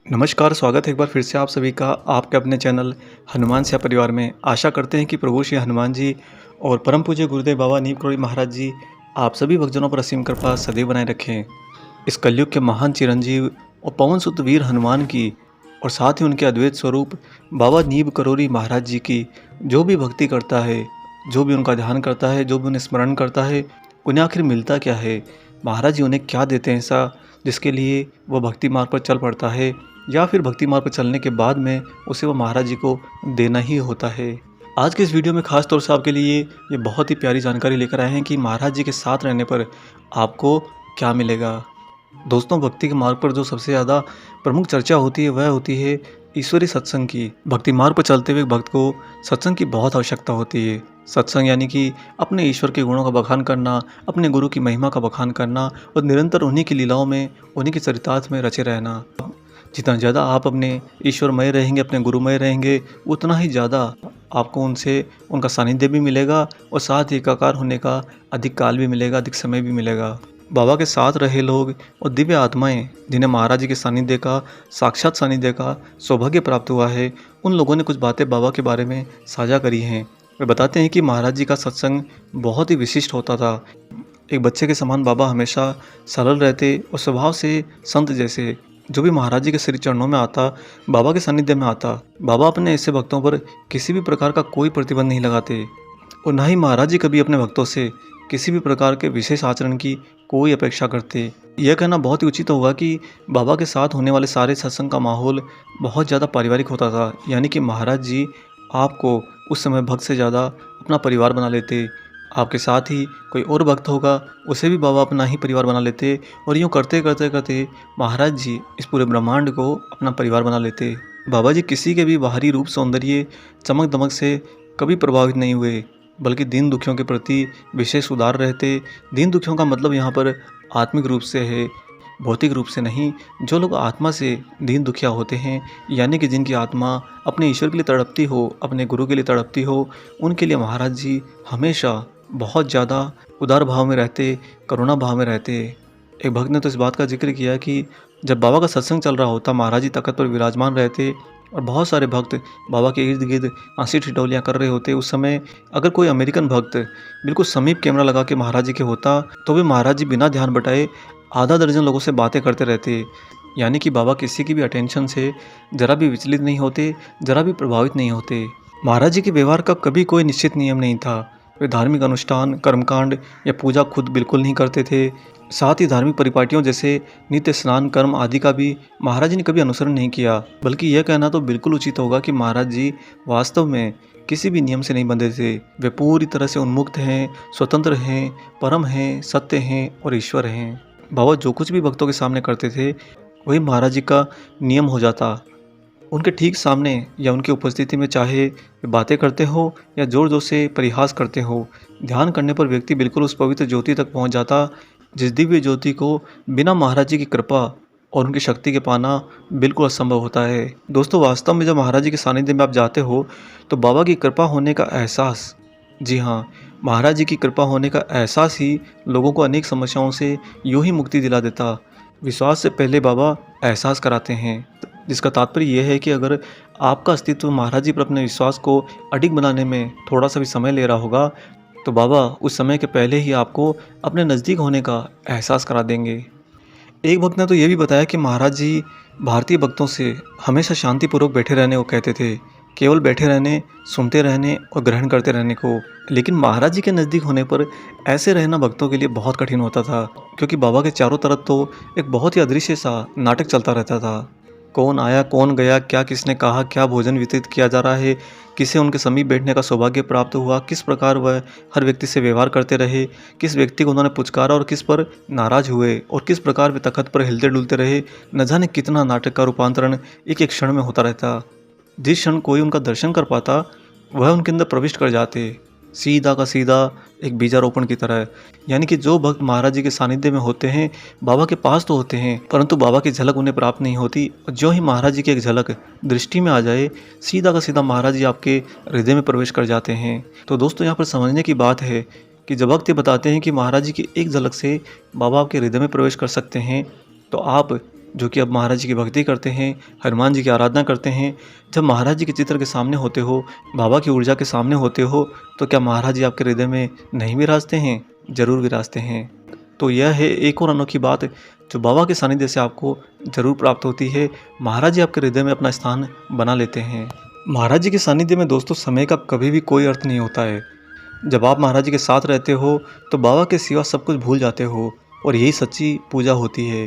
नमस्कार, स्वागत है एक बार फिर से आप सभी का आपके अपने चैनल हनुमान सिया परिवार में। आशा करते हैं कि प्रभु श्री हनुमान जी और परम पूज्य गुरुदेव बाबा नीम करोड़ी महाराज जी आप सभी भक्तजनों पर असीम कृपा सदैव बनाए रखें। इस कलयुग के महान चिरंजीव और पवन सुत वीर हनुमान की और साथ ही उनके अद्वैत स्वरूप बाबा नीम करोड़ी महाराज जी की जो भी भक्ति करता है, जो भी उनका ध्यान करता है, जो भी उन्हें स्मरण करता है, उन्हें आखिर मिलता क्या है? महाराज जी उन्हें क्या देते हैं ऐसा जिसके लिए वह भक्ति मार्ग पर चल पड़ता है, या फिर भक्ति मार्ग पर चलने के बाद में उसे वो महाराज जी को देना ही होता है। आज के इस वीडियो में खास तौर से आपके लिए ये बहुत ही प्यारी जानकारी लेकर आए हैं कि महाराज जी के साथ रहने पर आपको क्या मिलेगा। दोस्तों, भक्ति के मार्ग पर जो सबसे ज़्यादा प्रमुख चर्चा होती है वह होती है ईश्वरीय सत्संग की। भक्ति मार्ग पर चलते हुए भक्त को सत्संग की बहुत आवश्यकता होती है। सत्संग यानी कि अपने ईश्वर के गुणों का बखान करना, अपने गुरु की महिमा का बखान करना और निरंतर उन्हीं की लीलाओं में, उन्हीं के चरितार्थ में रचे रहना। जितना ज़्यादा आप अपने ईश्वरमय रहेंगे, अपने गुरुमय रहेंगे, उतना ही ज़्यादा आपको उनसे उनका सानिध्य भी मिलेगा और साथ ही एकाकार होने का अधिक काल भी मिलेगा, अधिक समय भी मिलेगा। बाबा के साथ रहे लोग और दिव्य आत्माएं जिन्हें महाराज जी के सानिध्य का, साक्षात सानिध्य का सौभाग्य प्राप्त हुआ है, उन लोगों ने कुछ बातें बाबा के बारे में साझा करी हैं। वे बताते हैं कि महाराज जी का सत्संग बहुत ही विशिष्ट होता था। एक बच्चे के समान बाबा हमेशा सरल रहते और स्वभाव से संत जैसे। जो भी महाराज जी के श्री चरणों में आता, बाबा के सानिध्य में आता, बाबा अपने ऐसे भक्तों पर किसी भी प्रकार का कोई प्रतिबंध नहीं लगाते और ना ही महाराज जी कभी अपने भक्तों से किसी भी प्रकार के विशेष आचरण की कोई अपेक्षा करते। यह कहना बहुत ही उचित होगा कि बाबा के साथ होने वाले सारे सत्संग का माहौल बहुत ज़्यादा पारिवारिक होता था, यानी कि महाराज जी आपको उस समय भक्त से ज़्यादा अपना परिवार बना लेते। आपके साथ ही कोई और भक्त होगा, उसे भी बाबा अपना ही परिवार बना लेते और यूँ करते करते करते महाराज जी इस पूरे ब्रह्मांड को अपना परिवार बना लेते। बाबा जी किसी के भी बाहरी रूप, सौंदर्य, चमक दमक से कभी प्रभावित नहीं हुए, बल्कि दीन दुखियों के प्रति विशेष उदार रहते। दीन दुखियों का मतलब यहाँ पर आत्मिक रूप से है, भौतिक रूप से नहीं। जो लोग आत्मा से दीन दुखिया होते हैं, यानी कि जिनकी आत्मा अपने ईश्वर के लिए तड़पती हो, अपने गुरु के लिए तड़पती हो, उनके लिए महाराज जी हमेशा बहुत ज़्यादा उदार भाव में रहते, करुणा भाव में रहते। एक भक्त ने तो इस बात का जिक्र किया कि जब बाबा का सत्संग चल रहा होता, महाराज जी तख्त पर विराजमान रहते और बहुत सारे भक्त बाबा के इर्द गिर्द हंसी ठिठोलियाँ कर रहे होते। उस समय अगर कोई अमेरिकन भक्त बिल्कुल समीप कैमरा लगा के महाराज जी के होता, तो भी महाराज जी बिना ध्यान बटाए आधा दर्जन लोगों से बातें करते रहते। यानी कि बाबा किसी की भी अटेंशन से जरा भी विचलित नहीं होते, जरा भी प्रभावित नहीं होते। महाराज जी के व्यवहार का कभी कोई निश्चित नियम नहीं था। वे धार्मिक अनुष्ठान, कर्मकांड या पूजा खुद बिल्कुल नहीं करते थे। साथ ही धार्मिक परिपाटियों जैसे नित्य स्नान कर्म आदि का भी महाराज जी ने कभी अनुसरण नहीं किया। बल्कि यह कहना तो बिल्कुल उचित होगा कि महाराज जी वास्तव में किसी भी नियम से नहीं बंधे थे। वे पूरी तरह से उन्मुक्त हैं, स्वतंत्र हैं, परम हैं, सत्य हैं और ईश्वर हैं। बाबा जो कुछ भी भक्तों के सामने करते थे वही महाराज जी का नियम हो जाता। उनके ठीक सामने या उनकी उपस्थिति में चाहे वे बातें करते हो या जोर जोर से परिहास करते हो, ध्यान करने पर व्यक्ति बिल्कुल उस पवित्र ज्योति तक पहुंच जाता, जिस दिव्य ज्योति को बिना महाराज जी की कृपा और उनकी शक्ति के पाना बिल्कुल असंभव होता है। दोस्तों, वास्तव में जब महाराज जी के सानिध्य में आप जाते हो तो बाबा की कृपा होने का एहसास, जी हाँ, महाराज जी की कृपा होने का एहसास ही लोगों को अनेक समस्याओं से यूं ही मुक्ति दिला देता। विश्वास से पहले बाबा एहसास कराते हैं, जिसका तात्पर्य यह है कि अगर आपका अस्तित्व महाराज जी पर अपने विश्वास को अडिग बनाने में थोड़ा सा भी समय ले रहा होगा, तो बाबा उस समय के पहले ही आपको अपने नज़दीक होने का एहसास करा देंगे। एक भक्त ने तो ये भी बताया कि महाराज जी भारतीय भक्तों से हमेशा शांतिपूर्वक बैठे रहने को कहते थे, केवल बैठे रहने, सुनते रहने और ग्रहण करते रहने को। लेकिन महाराज जी के नज़दीक होने पर ऐसे रहना भक्तों के लिए बहुत कठिन होता था, क्योंकि बाबा के चारों तरफ तो एक बहुत ही अदृश्य सा नाटक चलता रहता था। कौन आया, कौन गया, क्या किसने कहा, क्या भोजन वितरित किया जा रहा है, किसे उनके समीप बैठने का सौभाग्य प्राप्त हुआ, किस प्रकार वह हर व्यक्ति से व्यवहार करते रहे, किस व्यक्ति को उन्होंने पुचकारा और किस पर नाराज हुए, और किस प्रकार वे तख्त पर हिलते डुलते रहे। न जाने कितना नाटक का रूपांतरण एक एक क्षण में होता रहता। जिस क्षण कोई उनका दर्शन कर पाता, वह उनके अंदर प्रविष्ट कर जाते, सीधा का सीधा एक बीजारोपण की तरह। यानी कि जो भक्त महाराज जी के सानिध्य में होते हैं, बाबा के पास तो होते हैं, परंतु बाबा की झलक उन्हें प्राप्त नहीं होती। और जो ही महाराज जी की एक झलक दृष्टि में आ जाए, सीधा का सीधा महाराज जी आपके हृदय में प्रवेश कर जाते हैं। तो दोस्तों, यहाँ पर समझने की बात है कि जब भक्त ये बताते हैं कि महाराज जी की एक झलक से बाबा आपके हृदय में प्रवेश कर सकते हैं, तो आप जो कि अब महाराज जी की भक्ति करते हैं, हनुमान जी की आराधना करते हैं, जब महाराज जी के चित्र के सामने होते हो, बाबा की ऊर्जा के सामने होते हो, तो क्या महाराज जी आपके हृदय में नहीं विराजते हैं? ज़रूर विराजते हैं। तो यह है एक और अनोखी बात जो बाबा के सानिध्य से आपको ज़रूर प्राप्त होती है। महाराज जी आपके हृदय में अपना स्थान बना लेते हैं। महाराज जी के सानिध्य में दोस्तों समय का कभी भी कोई अर्थ नहीं होता है। जब आप महाराज जी के साथ रहते हो तो बाबा के सिवा सब कुछ भूल जाते हो और यही सच्ची पूजा होती है।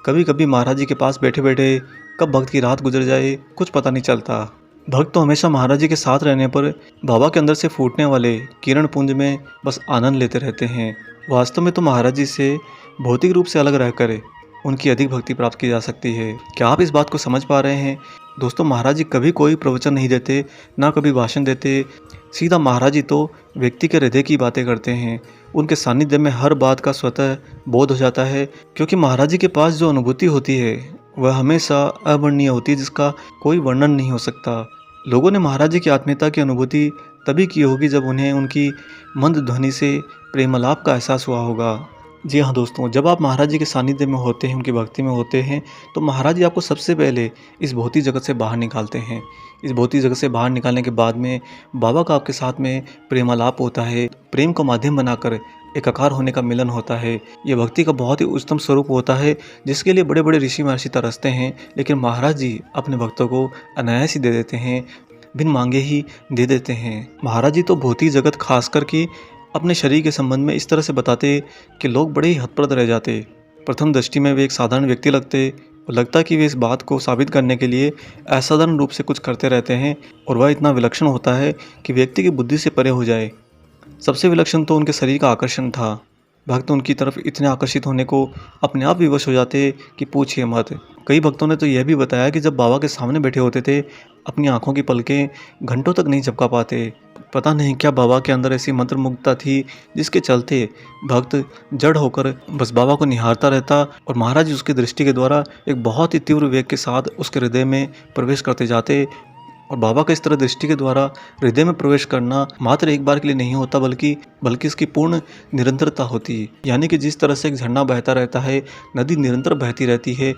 कभी कभी महाराज जी के पास बैठे बैठे कब भक्त की रात गुजर जाए कुछ पता नहीं चलता। भक्त तो हमेशा महाराज जी के साथ रहने पर बाबा के अंदर से फूटने वाले किरण पुंज में बस आनंद लेते रहते हैं। वास्तव में तो महाराज जी से भौतिक रूप से अलग रहकर उनकी अधिक भक्ति प्राप्त की जा सकती है। क्या आप इस बात को समझ पा रहे हैं? दोस्तों, महाराज जी कभी कोई प्रवचन नहीं देते, ना कभी भाषण देते। सीधा महाराज जी तो व्यक्ति के हृदय की बातें करते हैं। उनके सानिध्य में हर बात का स्वतः बोध हो जाता है, क्योंकि महाराज जी के पास जो अनुभूति होती है वह हमेशा अवर्णनीय होती है, जिसका कोई वर्णन नहीं हो सकता। लोगों ने महाराज जी की आत्मीयता की अनुभूति तभी की होगी जब उन्हें उनकी मंद ध्वनि से प्रेमालाप का एहसास हुआ होगा। जी हाँ दोस्तों, जब आप महाराज जी के सानिध्य में होते हैं, उनकी भक्ति में होते हैं, तो महाराज जी आपको सबसे पहले इस भौतिक जगत से बाहर निकालते हैं। इस भौतिक जगत से बाहर निकालने के बाद में बाबा का आपके साथ में प्रेमालाप होता है। प्रेम को माध्यम बनाकर एकाकार होने का मिलन होता है। यह भक्ति का बहुत ही उच्चतम स्वरूप होता है, जिसके लिए बड़े बड़े ऋषि महर्षि तरसते हैं, लेकिन महाराज जी अपने भक्तों को अनायास ही दे देते हैं, बिन मांगे ही दे देते हैं। महाराज जी तो भौतिक जगत खास करके अपने शरीर के संबंध में इस तरह से बताते कि लोग बड़े ही हतप्रभ रह जाते। प्रथम दृष्टि में वे एक साधारण व्यक्ति लगते और लगता कि वे इस बात को साबित करने के लिए असाधारण रूप से कुछ करते रहते हैं, और वह इतना विलक्षण होता है कि व्यक्ति की बुद्धि से परे हो जाए। सबसे विलक्षण तो उनके शरीर का आकर्षण था। भक्त उनकी तरफ इतने आकर्षित होने को अपने आप विवश हो जाते कि पूछिए मत। कई भक्तों ने तो यह भी बताया कि जब बाबा के सामने बैठे होते थे, अपनी आंखों की पलकें घंटों तक नहीं झपका पाते। पता नहीं क्या बाबा के अंदर ऐसी मंत्रमुग्धता थी, जिसके चलते भक्त जड़ होकर बस बाबा को निहारता रहता, और महाराज जी उसकी दृष्टि के द्वारा एक बहुत ही तीव्र वेग के साथ उसके हृदय में प्रवेश करते जाते। और बाबा का इस तरह दृष्टि के द्वारा हृदय में प्रवेश करना मात्र एक बार के लिए नहीं होता, बल्कि इसकी पूर्ण निरंतरता होती है। यानी कि जिस तरह से एक झरना बहता रहता है, नदी निरंतर बहती रहती है,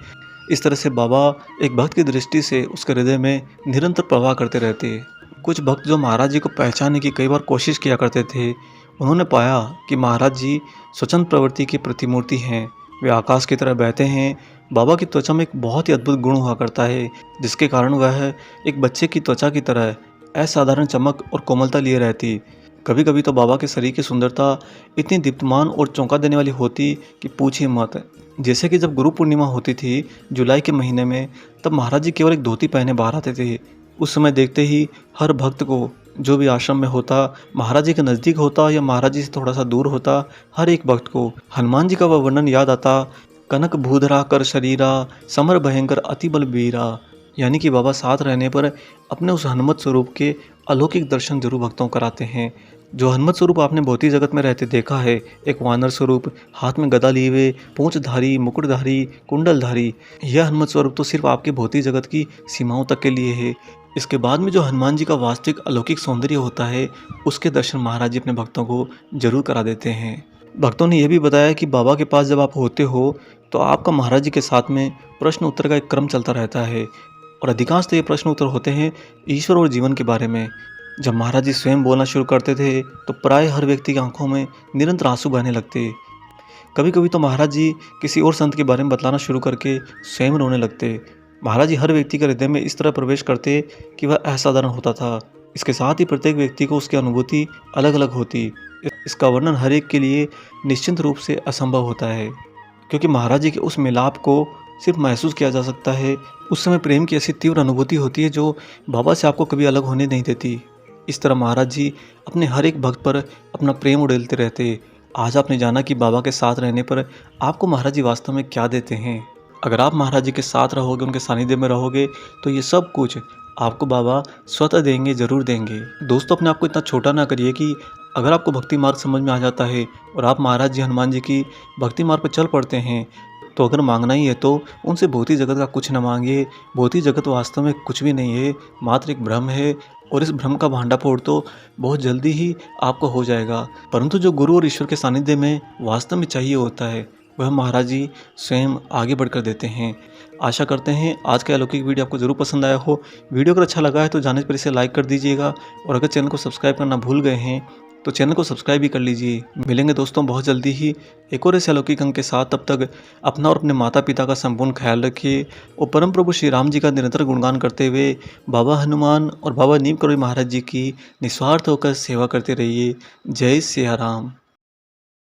इस तरह से बाबा एक भक्त की दृष्टि से उसके हृदय में निरंतर प्रवाह करते रहते हैं। कुछ भक्त जो महाराज जी को पहचानने की कई बार कोशिश किया करते थे, उन्होंने पाया कि महाराज जी स्वच्छंद प्रवृत्ति की प्रतिमूर्ति हैं। वे आकाश की तरह बहते हैं। बाबा की त्वचा में एक बहुत ही अद्भुत गुण हुआ करता है, जिसके कारण वह एक बच्चे की त्वचा की तरह असाधारण चमक और कोमलता लिए रहती। कभी कभी तो बाबा के शरीर की सुंदरता इतनी दीप्तमान और चौंका देने वाली होती कि पूछिए मत। जैसे कि जब गुरु पूर्णिमा होती थी जुलाई के महीने में, तब महाराज जी केवल एक धोती पहने बाहर आते थे। उस समय देखते ही हर भक्त को, जो भी आश्रम में होता, महाराज जी के नज़दीक होता या महाराज जी से थोड़ा सा दूर होता, हर एक भक्त को हनुमान जी का वह वर्णन याद आता, कनक भूधरा कर शरीरा समर भयंकर अति बलबीरा। यानी कि बाबा साथ रहने पर अपने उस हनुमत स्वरूप के अलौकिक दर्शन जरूर भक्तों कराते हैं। जो हनुमत स्वरूप आपने भौतिक जगत में रहते देखा है, एक वानर स्वरूप, हाथ में गदा लिए हुए, पूंछधारी, मुकुटधारी, कुंडलधारी, यह हनुमत स्वरूप तो सिर्फ आपके भौतिक जगत की सीमाओं तक के लिए है। इसके बाद में जो हनुमान जी का वास्तविक अलौकिक सौंदर्य होता है, उसके दर्शन महाराज जी अपने भक्तों को जरूर करा देते हैं। भक्तों ने यह भी बताया कि बाबा के पास जब आप होते हो तो आपका महाराज जी के साथ में प्रश्न उत्तर का एक क्रम चलता रहता है, और अधिकांश तो ये प्रश्न उत्तर होते हैं ईश्वर और जीवन के बारे में। जब महाराज जी स्वयं बोलना शुरू करते थे तो प्राय हर व्यक्ति की आंखों में निरंतर आंसू बहने लगते। कभी कभी तो महाराज जी किसी और संत के बारे में बतलाना शुरू करके स्वयं रोने लगते। महाराज जी हर व्यक्ति के हृदय में इस तरह प्रवेश करते कि वह असाधारण होता था। इसके साथ ही प्रत्येक व्यक्ति को उसकी अनुभूति अलग अलग होती। इसका वर्णन हर एक के लिए निश्चित रूप से असंभव होता है, क्योंकि महाराज जी के उस मिलाप को सिर्फ महसूस किया जा सकता है। उस समय प्रेम की ऐसी तीव्र अनुभूति होती है जो बाबा से आपको कभी अलग होने नहीं देती। इस तरह महाराज जी अपने हर एक भक्त पर अपना प्रेम उड़ेलते रहते। आज आपने जाना कि बाबा के साथ रहने पर आपको महाराज जी वास्तव में क्या देते हैं। अगर आप महाराज जी के साथ रहोगे, उनके सानिध्य में रहोगे, तो ये सब कुछ आपको बाबा स्वतः देंगे, जरूर देंगे। दोस्तों, अपने आप को इतना छोटा ना करिए कि अगर आपको भक्ति मार्ग समझ में आ जाता है और आप महाराज जी हनुमान जी की भक्ति मार्ग पर चल पड़ते हैं, तो अगर मांगना ही है तो उनसे भौतिक जगत का कुछ न मांगिए। भौतिक जगत वास्तव में कुछ भी नहीं है, मात्र एक भ्रम है, और इस भ्रम का भांडाफोड़ तो बहुत जल्दी ही आपको हो जाएगा। परंतु जो गुरु और ईश्वर के सानिध्य में वास्तव में चाहिए होता है, वह महाराज जी स्वयं आगे बढ़कर देते हैं। आशा करते हैं आज का अलौकिक वीडियो आपको ज़रूर पसंद आया हो। वीडियो अगर अच्छा लगा है तो जाने से पहले इसे लाइक कर दीजिएगा और अगर चैनल को सब्सक्राइब करना भूल गए हैं तो चैनल को सब्सक्राइब भी कर लीजिए। मिलेंगे दोस्तों बहुत जल्दी ही एक और ऐसे अलौकिक अंक के साथ। तब तक अपना और अपने माता पिता का संपूर्ण ख्याल रखिए और परम प्रभु श्री राम जी का निरंतर गुणगान करते हुए बाबा हनुमान और बाबा नीम करोली महाराज जी की निस्वार्थ होकर सेवा करते रहिए। जय सिया राम।